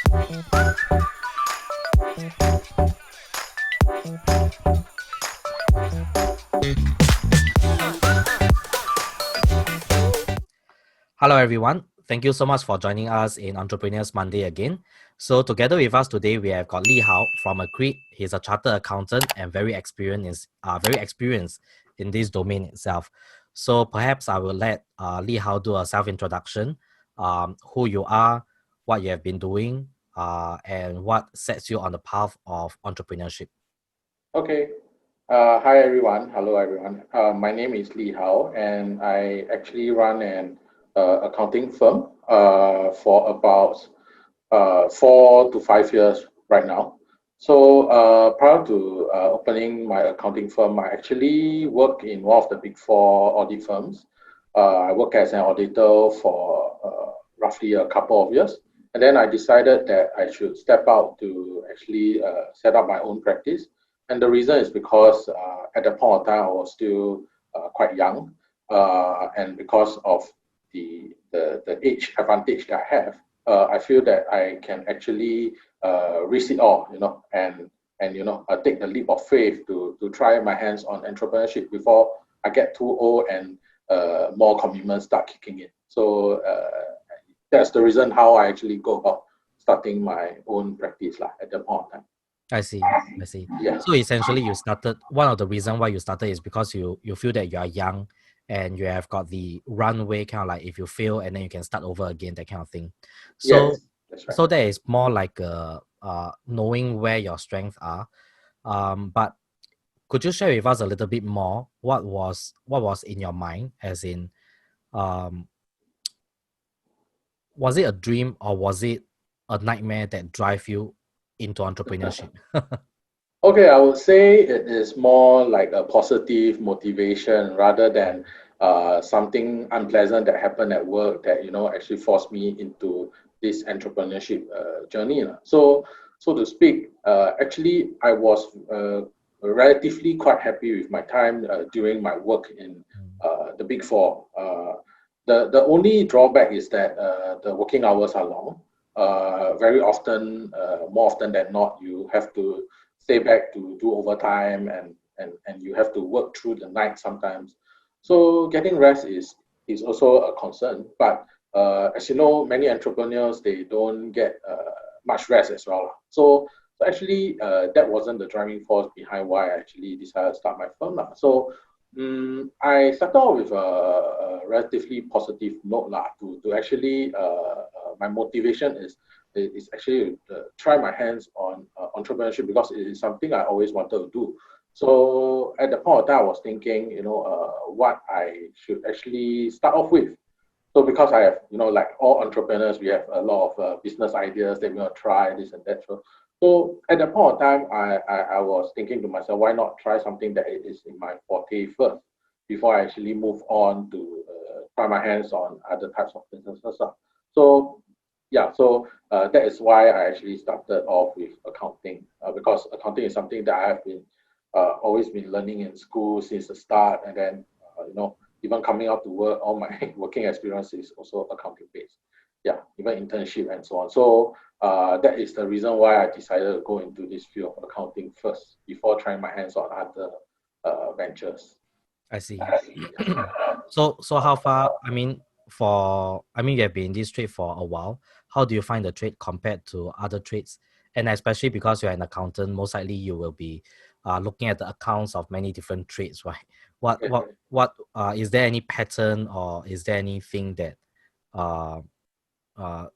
Hello, everyone. Thank you so much for joining us in Entrepreneurs Monday again. So together with us today, we have got Lee Hao from Accrete. He's a chartered accountant and very experienced in this domain itself. So perhaps I will let Lee Hao do a self-introduction, who you are, what you have been doing, and what sets you on the path of entrepreneurship. Okay. Hi everyone. Hello everyone. My name is Lee Hao, and I actually run an accounting firm for about 4 to 5 years right now. So prior to opening my accounting firm, I actually work in one of the big four audit firms. I work as an auditor for roughly a couple of years, and then I decided that I should step out to actually set up my own practice. And the reason is because at that point of time I was still quite young, and because of the age advantage that I have, I feel that I can actually risk it all, and take the leap of faith to try my hands on entrepreneurship before I get too old and more commitments start kicking in. So that's the reason how I actually go about starting my own practice at that point of time. I see. Yeah. So essentially, one of the reasons why you started is because you feel that you are young and you have got the runway, kind of like if you fail and then you can start over again, that kind of thing. So, Yes, that's right. so that is more like knowing where your strengths are. But could you share with us a little bit more what was in your mind, as in, um, was it a dream or was it a nightmare that drive you into entrepreneurship? Okay, I would say it is more like a positive motivation rather than something unpleasant that happened at work that actually forced me into this entrepreneurship journey. So to speak, actually I was relatively quite happy with my time during my work in the Big Four. The only drawback is that the working hours are long. Very often, more often than not, you have to stay back to do overtime, and you have to work through the night sometimes. So getting rest is also a concern. But as you know, many entrepreneurs, they don't get much rest as well. So actually, that wasn't the driving force behind why I actually decided to start my firm. So I started off with a relatively positive note to actually my motivation is actually try my hands on entrepreneurship because it is something I always wanted to do. So at the point of time, I was thinking, what I should actually start off with. So because I have, like all entrepreneurs, we have a lot of business ideas that we want to try this and that. So at that point of time, I was thinking to myself, why not try something that is in my forte first before I actually move on to try my hands on other types of businesses. So yeah, so that is why I actually started off with accounting because accounting is something that I have been always been learning in school since the start, and then even coming out to work, all my working experience is also accounting based. Yeah, even internship and so on. So that is the reason why I decided to go into this field of accounting first before trying my hands on other ventures. I see. So how far? You have been in this trade for a while. How do you find the trade compared to other trades? And especially because you're an accountant, most likely you will be looking at the accounts of many different trades, right? What is there any pattern, or is there anything that uh, uh,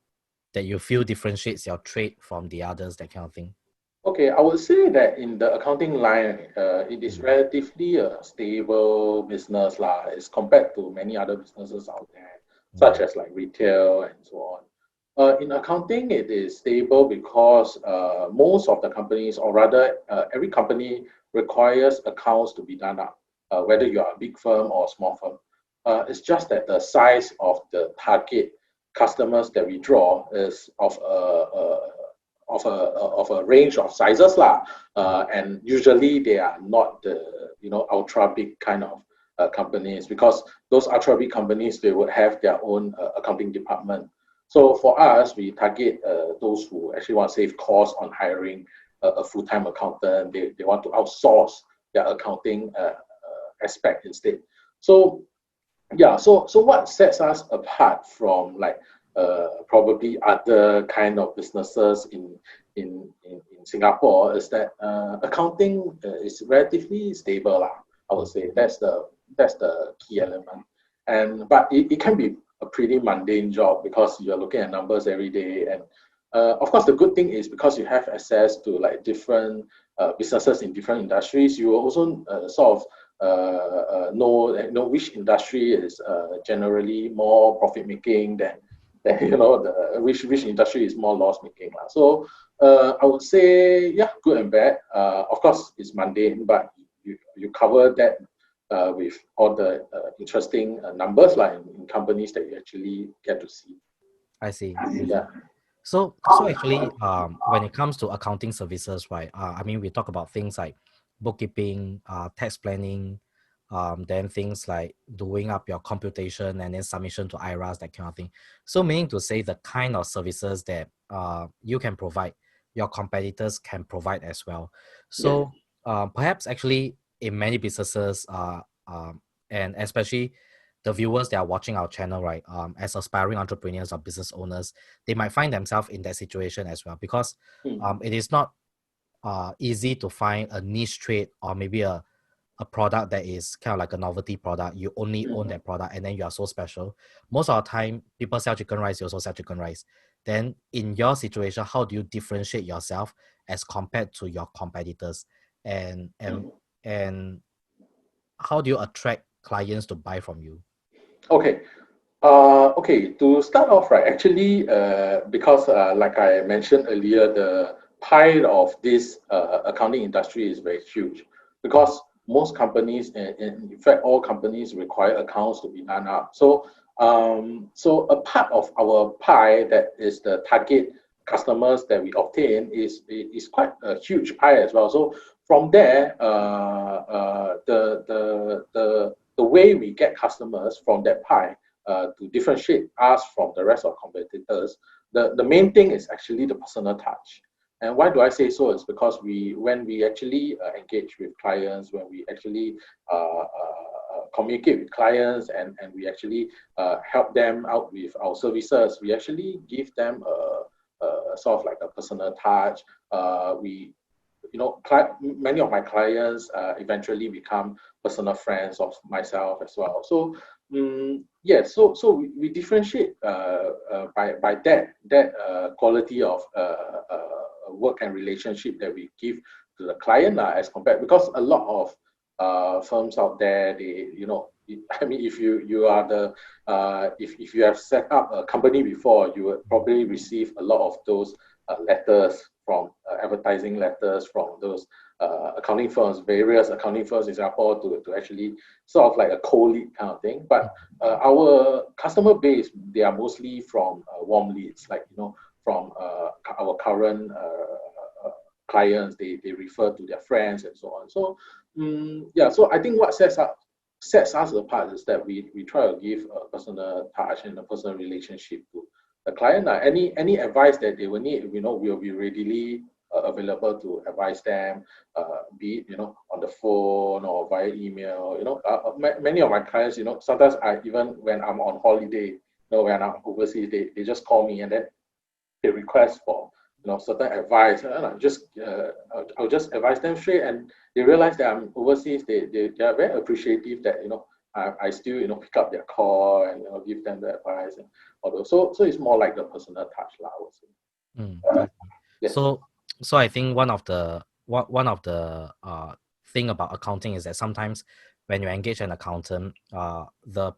that you feel differentiates your trade from the others, that kind of thing? Okay, I would say that in the accounting line, it is relatively a stable business as compared to many other businesses out there, such as like retail and so on. In accounting, it is stable because most of the companies, or rather, every company requires accounts to be done up, whether you are a big firm or a small firm. It's just that the size of the target customers that we draw is of a range of sizes and usually they are not the ultra big kind of companies, because those ultra big companies, they would have their own accounting department. So for us, we target those who actually want to save costs on hiring a full-time accountant. They want to outsource their accounting aspect instead. So yeah, so what sets us apart from like probably other kind of businesses in Singapore is that accounting is relatively stable lah. I would say that's the key element. And but it can be a pretty mundane job because you're looking at numbers every day. And of course, the good thing is because you have access to like different businesses in different industries, you also sort of know which industry is generally more profit making than which industry is more loss making. So I would say yeah, good and bad. Of course, it's mundane, but you cover that with all the interesting numbers like in companies that you actually get to see. I see. Yeah. So actually, when it comes to accounting services, right? I mean, we talk about things like bookkeeping, tax planning, then things like doing up your computation and then submission to IRAS, that kind of thing. So meaning to say the kind of services that you can provide, your competitors can provide as well. So perhaps actually in many businesses, and especially the viewers that are watching our channel, right, as aspiring entrepreneurs or business owners, they might find themselves in that situation as well because it is not easy to find a niche trade or maybe a product that is kind of like a novelty product. You only own that product and then you are so special. Most of the time, people sell chicken rice, you also sell chicken rice. Then in your situation, how do you differentiate yourself as compared to your competitors? And how do you attract clients to buy from you? Okay. Okay, to start off, right, actually, because like I mentioned earlier, the pie of this accounting industry is very huge because most companies, and in fact, all companies require accounts to be done up. So a part of our pie that is the target customers that we obtain is quite a huge pie as well. So from there, the way we get customers from that pie to differentiate us from the rest of competitors, the main thing is actually the personal touch. And why do I say so? Is because when we actually engage with clients, when we actually communicate with clients, and we actually help them out with our services, we actually give them a sort of like a personal touch. Many of my clients eventually become personal friends of myself as well. So so we differentiate by that quality of work and relationship that we give to the client as compared, because a lot of firms out there, I mean, if you are the if you have set up a company before, you would probably receive a lot of those letters from advertising letters from those accounting firms, various accounting firms in Singapore to actually sort of like a cold lead kind of thing. But our customer base, they are mostly from warm leads, like from our current clients. They refer to their friends and so on. So so I think what sets us apart is that we try to give a personal touch and a personal relationship to the client. Any advice that they will need, we'll be readily available to advise them, be it on the phone or via email. Many of my clients, sometimes even when I'm on holiday, when I'm overseas, they just call me and then they request for certain advice, and I'll just advise them straight, and they realize that I'm overseas. They are very appreciative that I still pick up their call and give them the advice and all those. So it's more like the personal touch, I would say. Yes. So I think one of the thing about accounting is that sometimes when you engage an accountant, the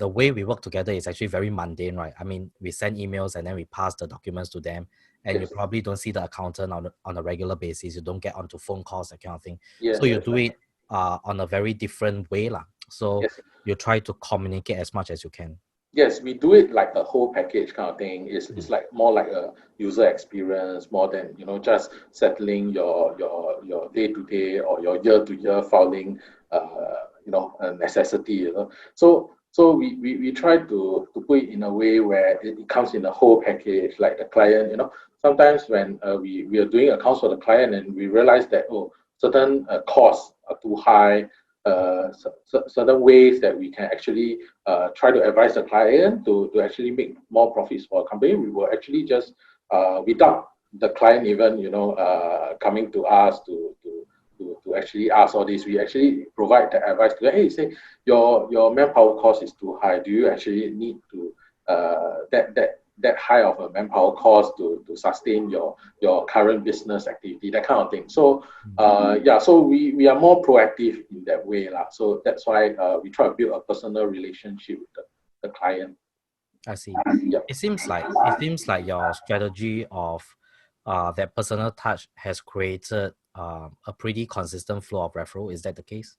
way we work together is actually very mundane, right? I mean, we send emails and then we pass the documents to them, and you probably don't see the accountant on a regular basis. You don't get onto phone calls, that kind of thing. So you do it on a very different way, lah. So you try to communicate as much as you can. Yes, we do it like a whole package kind of thing. It's like more like a user experience more than just settling your day-to-day or your year-to-year filing necessity. So So we try to put it in a way where it comes in a whole package, like the client, sometimes when we are doing accounts for the client and we realize that, certain costs are too high, certain ways that we can actually try to advise the client to actually make more profits for a company, we will actually just without the client even coming to us to actually ask all this, we actually provide the advice to them. Hey, say your manpower cost is too high. Do you actually need to that high of a manpower cost to sustain your current business activity, that kind of thing. So so we are more proactive in that way lah. So that's why we try to build a personal relationship with the client. I see. Yeah. It seems like your strategy of that personal touch has created a pretty consistent flow of referral. Is that the case?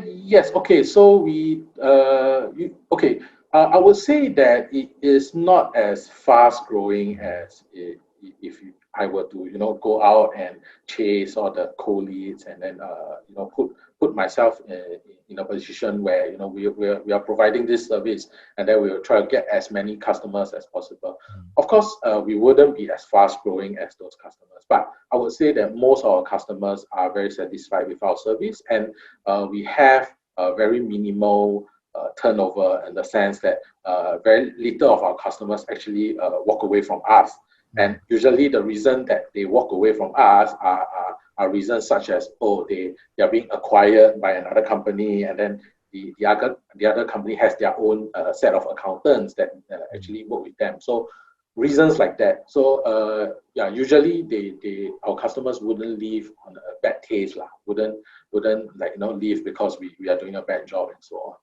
Yes. Okay. So I would say that it is not as fast growing as if I were to go out and chase all the cold leads and then put myself in a position where we are providing this service and then we will try to get as many customers as possible. Of course, we wouldn't be as fast growing as those customers, but I would say that most of our customers are very satisfied with our service, and we have a very minimal turnover in the sense that very little of our customers actually walk away from us. And usually the reason that they walk away from us are reasons such as, they are being acquired by another company, and then the other company has their own set of accountants that actually work with them. So reasons like that. So usually our customers wouldn't leave on a bad taste lah. Wouldn't leave because we are doing a bad job and so on.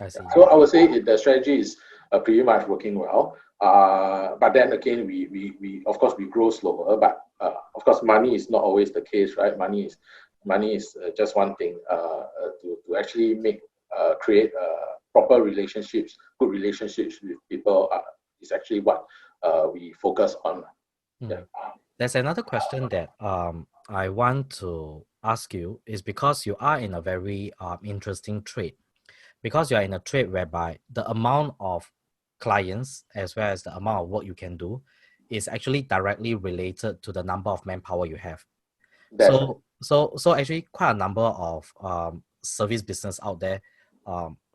I see. So I would say the strategy is pretty much working well. But then again, we of course we grow slower. But of course, money is not always the case, right? Money is just one thing. To actually create proper relationships, good relationships with people is actually what we focus on. Yeah. There's another question that I want to ask you is because you are in a very interesting trade. Because you are in a trade whereby the amount of clients as well as the amount of work you can do is actually directly related to the number of manpower you have. So actually quite a number of service business out there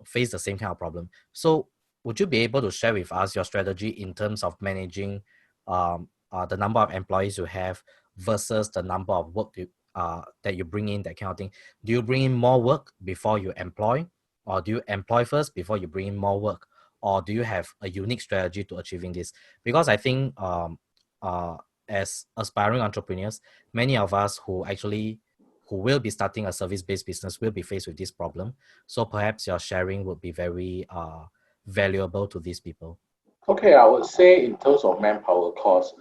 face the same kind of problem. So would you be able to share with us your strategy in terms of managing the number of employees you have versus the number of work that you bring in, that kind of thing? Do you bring in more work before you employ? Or do you employ first before you bring in more work? Or do you have a unique strategy to achieving this? Because I think as aspiring entrepreneurs, many of us who will be starting a service-based business will be faced with this problem. So perhaps your sharing would be very valuable to these people. Okay, I would say in terms of manpower cost,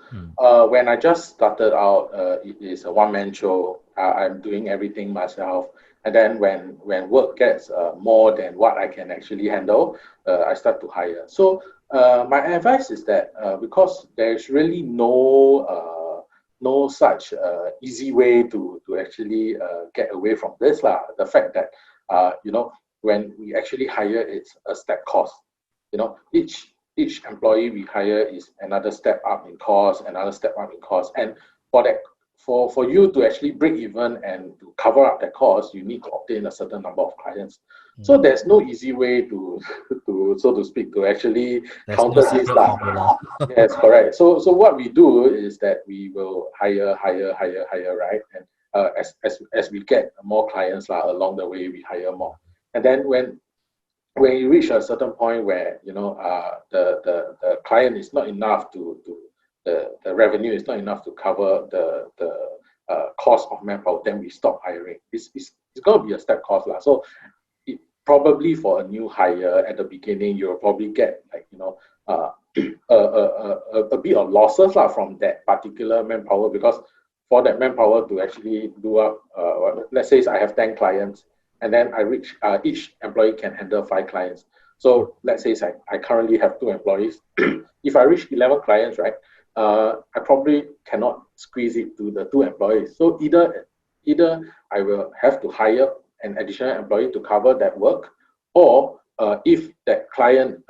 when I just started out, it is a one-man show. I'm doing everything myself. And then when work gets more than what I can actually handle, I start to hire. So my advice is that because there's really no such easy way to actually get away from this lah. The fact that when we actually hire, it's a step cost. Each employee we hire is another step up in cost, and for you to actually break even and to cover up that cost, you need to obtain a certain number of clients. So there's no easy way to so to speak, to actually counter this. Yes, correct. So what we do is that we will hire, right? And as we get more clients along the way, we hire more. And then when you reach a certain point where the client is not enough the revenue is not enough to cover the cost of manpower, then we stop hiring. It's going to be a step cost lah. So probably for a new hire at the beginning, you'll probably get a bit of losses lah from that particular manpower, because for that manpower to actually do up, let's say I have 10 clients, and then I reach each employee can handle 5 clients. So let's say I currently have 2 employees. If I reach 11 clients, right, I probably cannot squeeze it to the 2 employees. So either I will have to hire an additional employee to cover that work, or if that client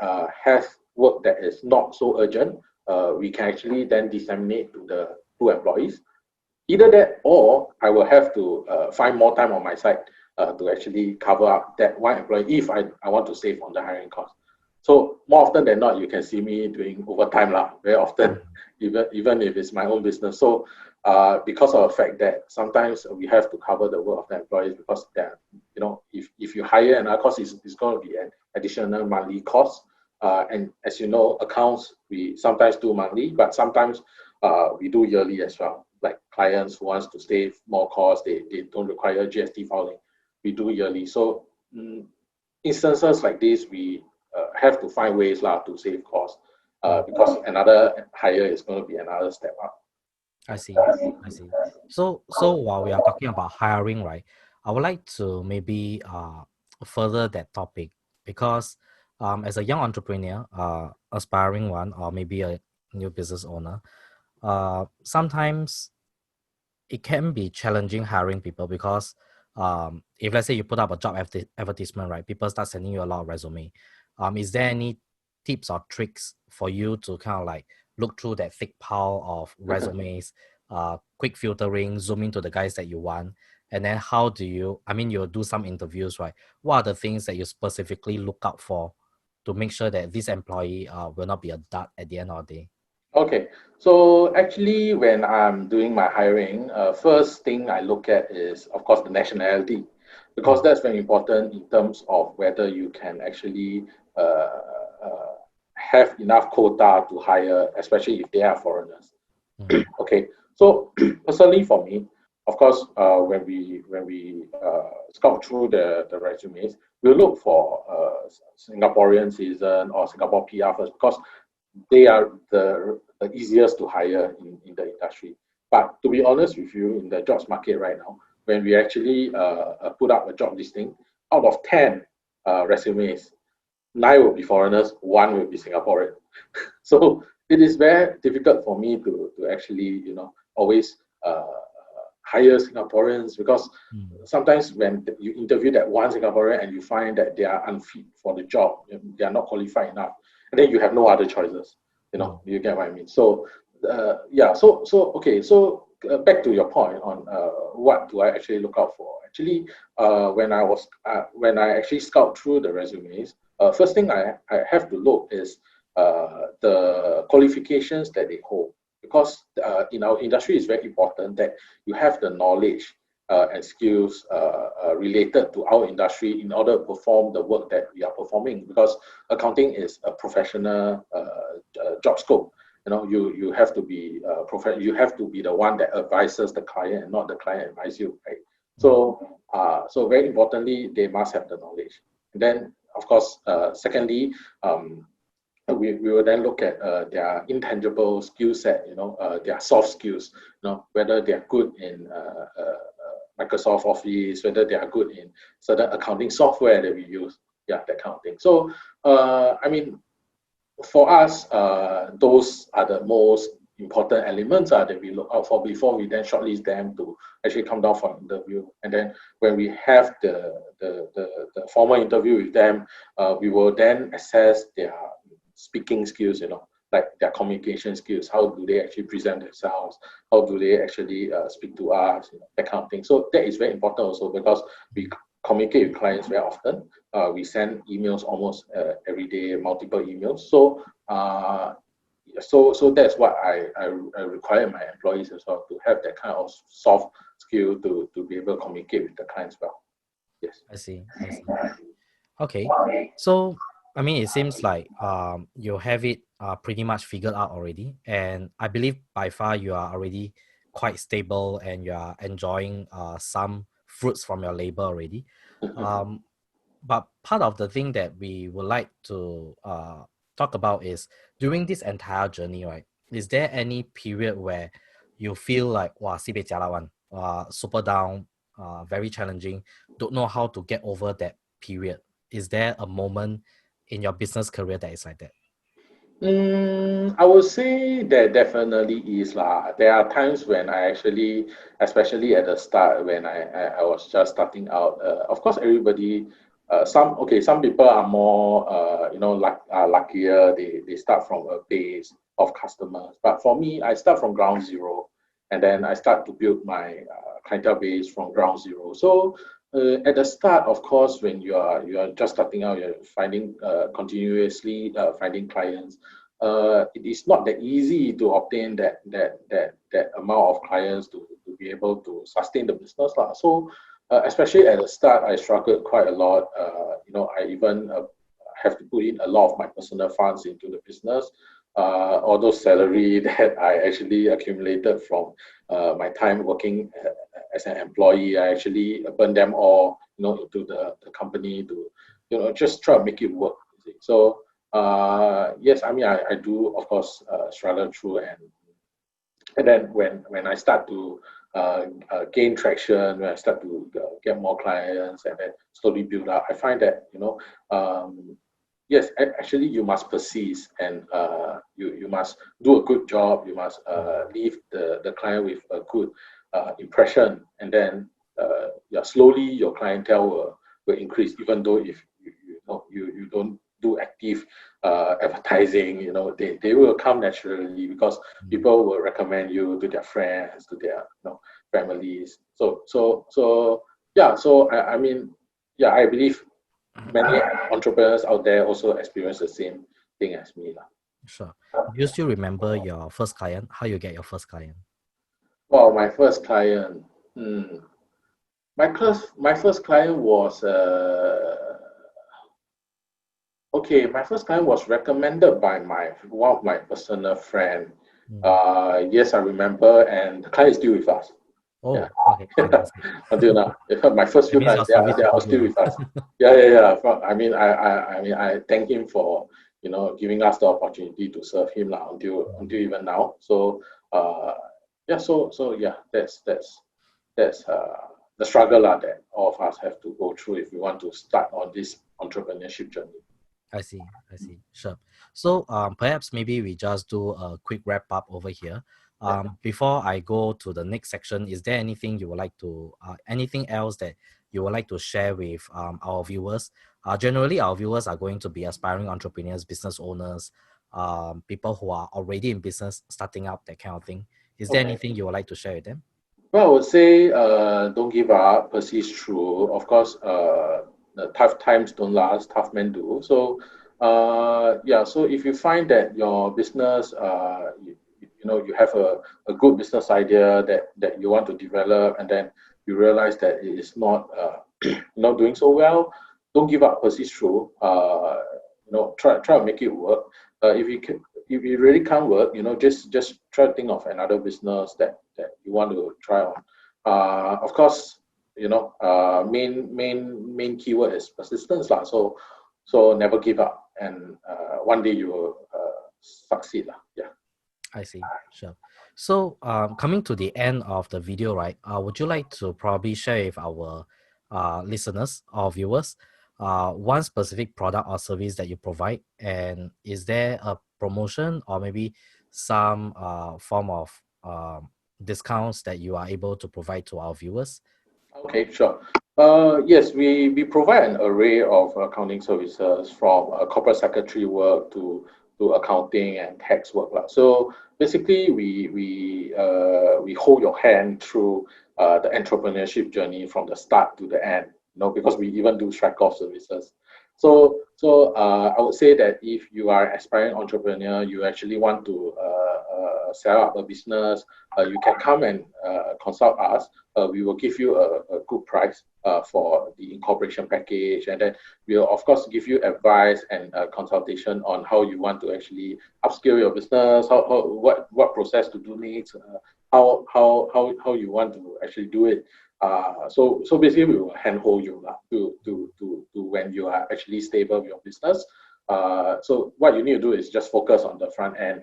has work that is not so urgent, we can actually then disseminate to the two employees. Either that, or I will have to find more time on my side to actually cover up that one employee if I want to save on the hiring cost. So more often than not, you can see me doing overtime lah, very often, even if it's my own business. So because of the fact that sometimes we have to cover the work of the employees because they're, if you hire another cost, it's going to be an additional monthly cost. And as you know, accounts, we sometimes do monthly, but sometimes we do yearly as well. Like clients who wants to save more costs, they don't require GST filing. We do yearly. So instances like this, we have to find ways to save costs because another hire is going to be another step up. I see. I see. So while we are talking about hiring, right, I would like to maybe further that topic because as a young entrepreneur, aspiring one, or maybe a new business owner, sometimes it can be challenging hiring people because if let's say you put up a job advertisement, right, people start sending you a lot of resume. Is there any tips or tricks for you to kind of like look through that thick pile of resumes, quick filtering, zoom into the guys that you want, and then how do you, I mean, you'll do some interviews, right? What are the things that you specifically look out for to make sure that this employee will not be a dud at the end of the day? Okay, so actually when I'm doing my hiring, first thing I look at is, of course, the nationality, because that's very important in terms of whether you can actually have enough quota to hire, especially if they are foreigners. Okay, so personally for me, of course, when we scout through the resumes, we look for Singaporean citizen or Singapore PR first because they are the easiest to hire in the industry. But to be honest with you, in the jobs market right now, when we actually put up a job listing, out of 10 resumes, 9 will be foreigners, 1 will be Singaporean. So it is very difficult for me to actually, always hire Singaporeans because sometimes when you interview that one Singaporean and you find that they are unfit for the job, they are not qualified enough, and then you have no other choices. You get what I mean. So okay. So back to your point on what do I actually look out for? Actually, when I actually scout through the resumes, first thing I have to look is the qualifications that they hold, because in our industry it's very important that you have the knowledge and skills related to our industry in order to perform the work that we are performing, because accounting is a professional job scope. You have to be you have to be the one that advises the client and not the client advise you, right? So very importantly, they must have the knowledge. And then of course, secondly, we will then look at their intangible skill set, their soft skills, whether they are good in Microsoft Office, whether they are good in certain accounting software that we use, that kind of thing. So, I mean, for us, those are the most important elements that we look out for before we then shortlist them to actually come down for an interview. And then when we have the formal interview with them, we will then assess their speaking skills, like their communication skills. How do they actually present themselves? How do they actually speak to us? That kind of thing. So that is very important also because we communicate with clients very often. We send emails almost every day, multiple emails. So so that's what I require my employees as well, to have that kind of soft skill to be able to communicate with the clients well. Yes. I see. Okay. So I mean, it seems like you have it pretty much figured out already, and I believe by far you are already quite stable and you are enjoying some fruits from your labor already. But part of the thing that we would like to talk about is during this entire journey, right? Is there any period where you feel like, wow, sibei jialat one, super down, very challenging, don't know how to get over that period? Is there a moment in your business career that is like that? I would say there definitely is lah. There are times when I actually, especially at the start when I was just starting out, of course everybody some people are more luckier. They start from a base of customers, but for me, I start from ground zero, and then I start to build my clientele base from ground zero. So at the start, of course, when you are just starting out, you're finding continuously finding clients. It is not that easy to obtain that amount of clients to be able to sustain the business lah. So especially at the start, I struggled quite a lot. I even have to put in a lot of my personal funds into the business. All those salary that I actually accumulated from my time working as an employee, I actually burn them all, into the company to, just try to make it work. So yes, I mean, I do, of course, struggle through, and then when I start to gain traction, when I start to get more clients and then slowly build up, I find that, yes, actually you must persist, and you must do a good job. You must leave the client with a good impression, and then slowly your clientele will increase, even though if you don't do active advertising, they will come naturally because people will recommend you to their friends, to their families. So yeah. So I mean, yeah, I believe many entrepreneurs out there also experience the same thing as me lah. Sure. Do you still remember your first client? How you get your first client? Well, my first client. My first client was okay. My first client was recommended by one of my personal friend. Yes, I remember, and the client is still with us. Oh, Yeah. okay. Fantastic. Until now. In fact, my first few That means clients, your they are service still super with us. Yeah. I mean, I thank him for giving us the opportunity to serve him lah until even now. So yeah, so yeah, that's the struggle lah that all of us have to go through if we want to start on this entrepreneurship journey. I see. Sure. So perhaps maybe we just do a quick wrap up over here. Before I go to the next section, is there anything you would like to, anything else that you would like to share with our viewers? Generally, our viewers are going to be aspiring entrepreneurs, business owners, people who are already in business, starting up, that kind of thing. Is there anything you would like to share with them? Well, I would say don't give up, persist through. Of course, the tough times don't last, tough men do. So, yeah. So if you find that your business, you have a good business idea that you want to develop, and then you realize that it is not not doing so well, don't give up, persist through. Try to make it work. If it really can't work, just try to think of another business that you want to try on. Of course, main keyword is persistence lah. So never give up, and one day you will succeed lah. Yeah. I see. Sure. So coming to the end of the video, right? Would you like to probably share with our listeners or viewers one specific product or service that you provide, and is there a promotion or maybe some form of discounts that you are able to provide to our viewers? Okay, sure. Yes, we provide an array of accounting services, from corporate secretary work to accounting and tax work lah. So basically, we hold your hand through the entrepreneurship journey from the start to the end. Because we even do strike-off services. So I would say that if you are an aspiring entrepreneur, you actually want to set up a business, you can come and consult us. We will give you a good price for the incorporation package, and then we'll of course give you advice and consultation on how you want to actually upscale your business, what process to do next, how you want to actually do it. So basically we will handhold you to when you are actually stable with your business. So what you need to do is just focus on the front end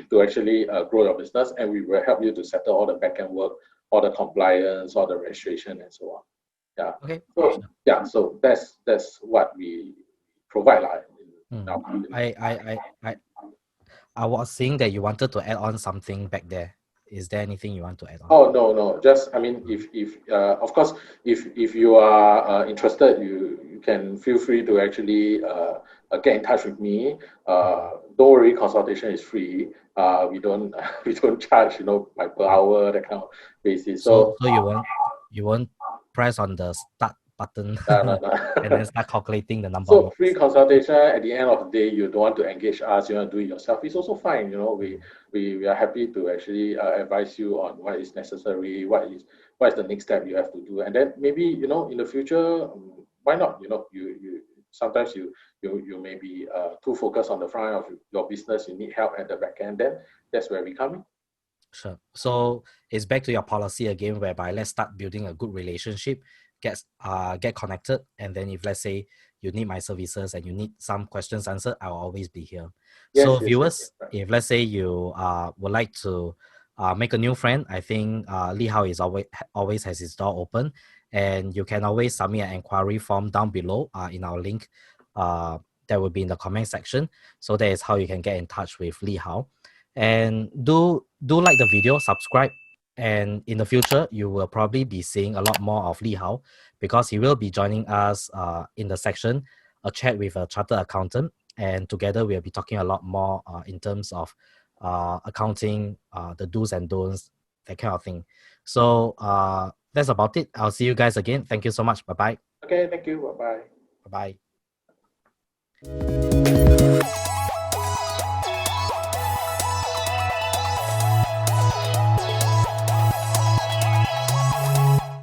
to actually grow your business, and we will help you to settle all the back end work, all the compliance, all the registration, and so on. Yeah. Okay. So yeah, so that's what we provide I was saying that you wanted to add on something back there. is there anything you want to add on? Oh, no. Just, I mean, if of course, if you are interested, you can feel free to actually get in touch with me. Don't worry, consultation is free. We don't we don't charge, by per hour, that kind of basis. So So you won't press on the start button no. and then start calculating the number of So free minutes. consultation, at the end of the day, you don't want to engage us, you want to do it yourself, it's also fine. We are happy to actually advise you on what is necessary, what is the next step you have to do. And then maybe, in the future, why not? You sometimes you may be too focused on the front of your business, you need help at the back end, then that's where we come in. Sure. So it's back to your policy again, whereby let's start building a good relationship, get connected, and then if let's say you need my services and you need some questions answered, I'll always be here. So Yes, viewers, right. if let's say you would like to make a new friend, I think Lee Hao is always has his door open, and you can always submit an inquiry form down below in our link that will be in the comment section. So that is how you can get in touch with Lee Hao. And do like the video, subscribe, and in the future you will probably be seeing a lot more of Lee Hao, because he will be joining us in the section a chat with a chartered accountant, and together we'll be talking a lot more in terms of accounting, the do's and don'ts, that kind of thing. So that's about it. I'll see you guys again. Thank you so much. Bye bye. Okay, thank you. Bye bye. Bye bye.